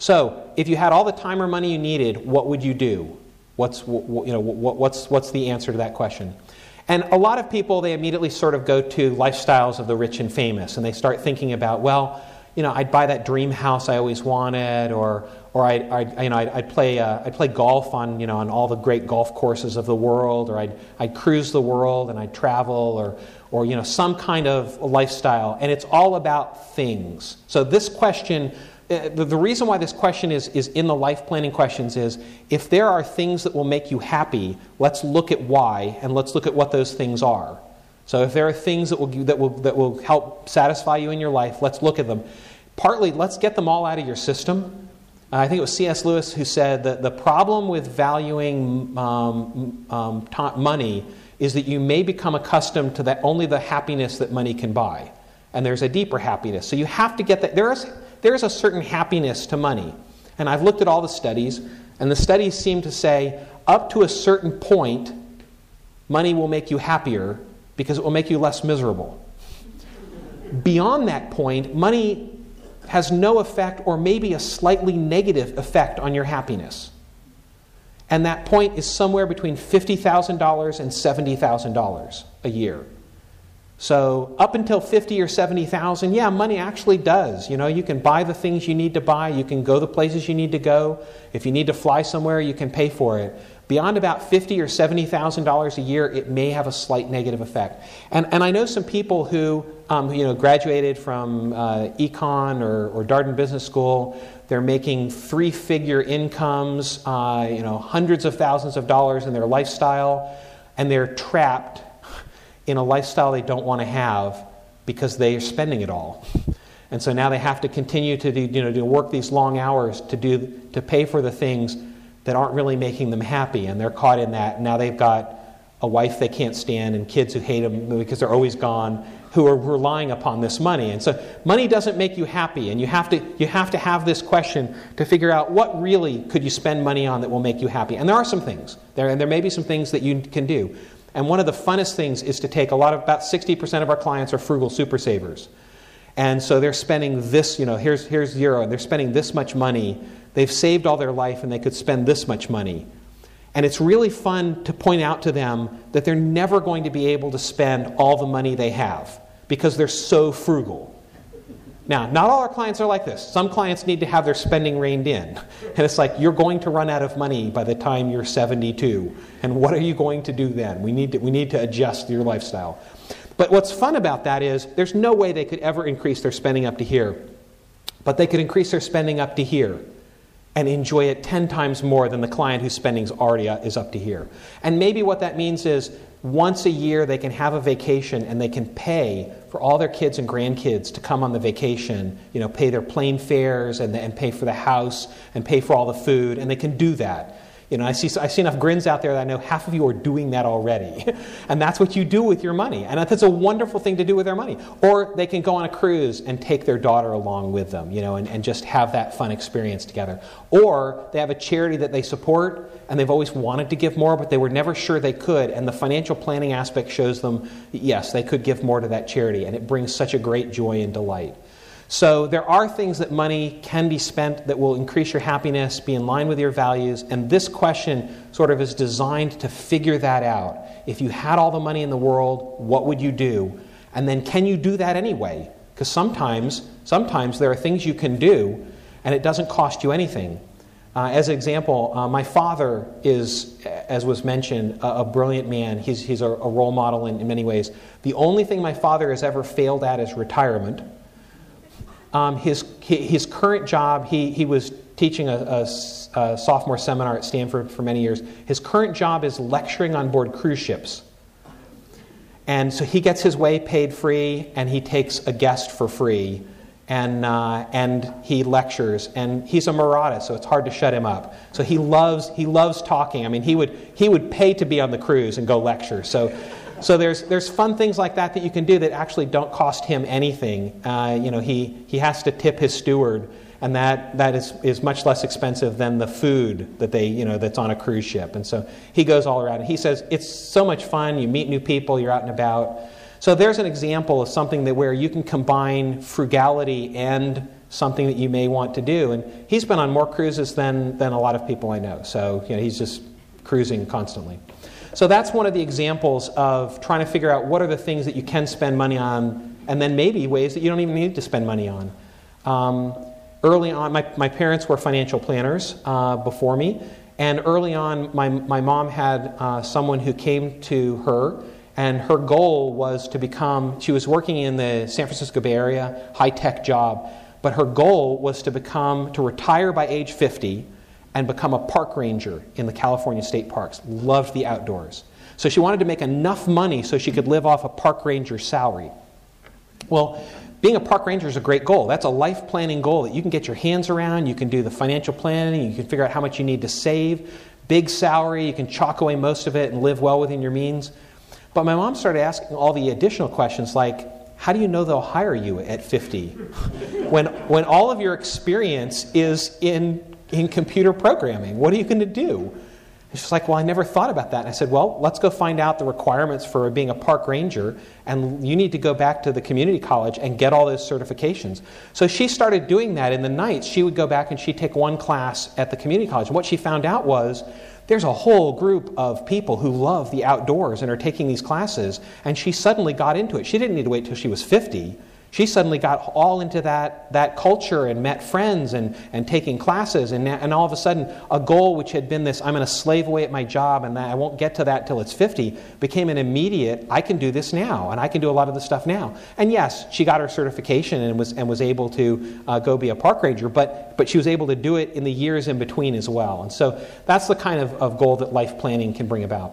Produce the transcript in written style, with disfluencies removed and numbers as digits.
So, if you had all the time or money you needed, what would you do? What's the answer to that question? And a lot of people, they immediately sort of go to lifestyles of the rich and famous, and they start thinking about, well, I'd buy that dream house I always wanted, or I'd play golf on on all the great golf courses of the world, or I'd cruise the world and I'd travel, or some kind of lifestyle, and it's all about things. So this question, the reason why this question is in the life planning questions is, if there are things that will make you happy, let's look at why, and let's look at what those things are. So if there are things that will help satisfy you in your life, let's look at them. Partly, let's get them all out of your system. I think it was C.S. Lewis who said that the problem with valuing money is that you may become accustomed to only the happiness that money can buy. And there's a deeper happiness. So you have to get that. There is a certain happiness to money. And I've looked at all the studies, and the studies seem to say up to a certain point, money will make you happier because it will make you less miserable. Beyond that point, money has no effect, or maybe a slightly negative effect on your happiness. And that point is somewhere between $50,000 and $70,000 a year. So up until $50,000 or $70,000, yeah, money actually does. You can buy the things you need to buy. You can go the places you need to go. If you need to fly somewhere, you can pay for it. Beyond about $50,000 or $70,000 a year, it may have a slight negative effect. And I know some people who graduated from econ or Darden Business School. They're making three-figure incomes, hundreds of thousands of dollars in their lifestyle, and they're trapped in a lifestyle they don't want to have because they are spending it all. And so now they have to continue to work these long hours to pay for the things that aren't really making them happy, and they're caught in that. Now they've got a wife they can't stand and kids who hate them because they're always gone, who are relying upon this money. And so money doesn't make you happy, and you have to have this question to figure out what really could you spend money on that will make you happy. And there are some things. There may be some things that you can do. And one of the funnest things is to take about 60% of our clients are frugal super savers. And so they're spending this, here's zero, and they're spending this much money. They've saved all their life and they could spend this much money. And it's really fun to point out to them that they're never going to be able to spend all the money they have because they're so frugal. Now, not all our clients are like this. Some clients need to have their spending reined in. And it's like, you're going to run out of money by the time you're 72. And what are you going to do then? We need to adjust your lifestyle. But what's fun about that is there's no way they could ever increase their spending up to here. But they could increase their spending up to here and enjoy it 10 times more than the client whose spending already is up to here. And maybe what that means is once a year they can have a vacation and they can pay for all their kids and grandkids to come on the vacation, pay their plane fares and pay for the house and pay for all the food, and they can do that. I see enough grins out there that I know half of you are doing that already. And that's what you do with your money. And that's a wonderful thing to do with their money. Or they can go on a cruise and take their daughter along with them, and just have that fun experience together. Or they have a charity that they support and they've always wanted to give more, but they were never sure they could. And the financial planning aspect shows them, yes, they could give more to that charity. And it brings such a great joy and delight. So there are things that money can be spent that will increase your happiness, be in line with your values, and this question sort of is designed to figure that out. If you had all the money in the world, what would you do? And then can you do that anyway? Because sometimes there are things you can do and it doesn't cost you anything. As an example, my father is, as was mentioned, a brilliant man. He's a role model in many ways. The only thing my father has ever failed at is retirement. His current job, he was teaching a sophomore seminar at Stanford for many years. His current job is lecturing on board cruise ships. And so he gets his way paid free, and he takes a guest for free, and he lectures. And he's a Marotta, so it's hard to shut him up. So he loves talking. I mean, he would pay to be on the cruise and go lecture. So there's fun things like that you can do that actually don't cost him anything. He has to tip his steward, and that is much less expensive than the food that that's on a cruise ship. And so he goes all around. And he says it's so much fun. You meet new people. You're out and about. So there's an example of something where you can combine frugality and something that you may want to do. And he's been on more cruises than a lot of people I know. So he's just cruising constantly. So that's one of the examples of trying to figure out what are the things that you can spend money on, and then maybe ways that you don't even need to spend money on. Early on, my parents were financial planners before me, and early on my mom had someone who came to her, and her goal was to become, she was working in the San Francisco Bay Area, high-tech job, but her goal was to retire by age 50 and become a park ranger in the California state parks. Loved the outdoors. So she wanted to make enough money so she could live off a park ranger salary. Well, being a park ranger is a great goal. That's a life planning goal that you can get your hands around. You can do the financial planning. You can figure out how much you need to save. Big salary. You can chalk away most of it and live well within your means. But my mom started asking all the additional questions like, how do you know they'll hire you at 50? when all of your experience is in computer programming, what are you going to do? And she's like, well, I never thought about that. And I said, well, let's go find out the requirements for being a park ranger, and you need to go back to the community college and get all those certifications. So she started doing that. In the nights, she would go back and she'd take one class at the community college. And what she found out was there's a whole group of people who love the outdoors and are taking these classes, and she suddenly got into it. She didn't need to wait till she was 50. She suddenly got all into that culture and met friends and taking classes. And all of a sudden, a goal which had been this, I'm going to slave away at my job and I won't get to that till it's 50, became an immediate, I can do this now and I can do a lot of this stuff now. And yes, she got her certification and was able to go be a park ranger, but she was able to do it in the years in between as well. And so that's the kind of goal that life planning can bring about.